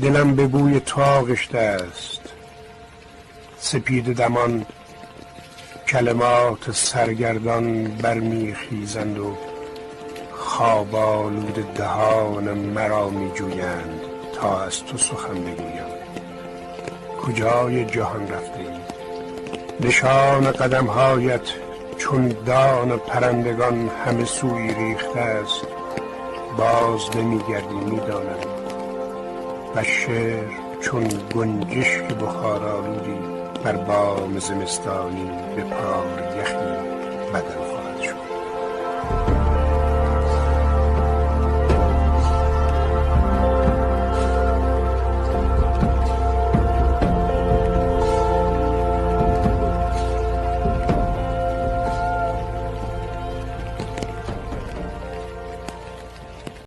دلم به بوی تو آغشته است. سپید دمان کلمات سرگردان برمیخیزند و خواب آلود دهان مرا میجویند تا از تو سخن بگویم. کجای جهان رفته ای؟ نشان قدمهایت چون دان پرندگان همه سوی ریخته است. باز نمیگردی میدانم، و شعر چون گنجشک بخار آلودی بر بام زمستانی به پار یخی بدن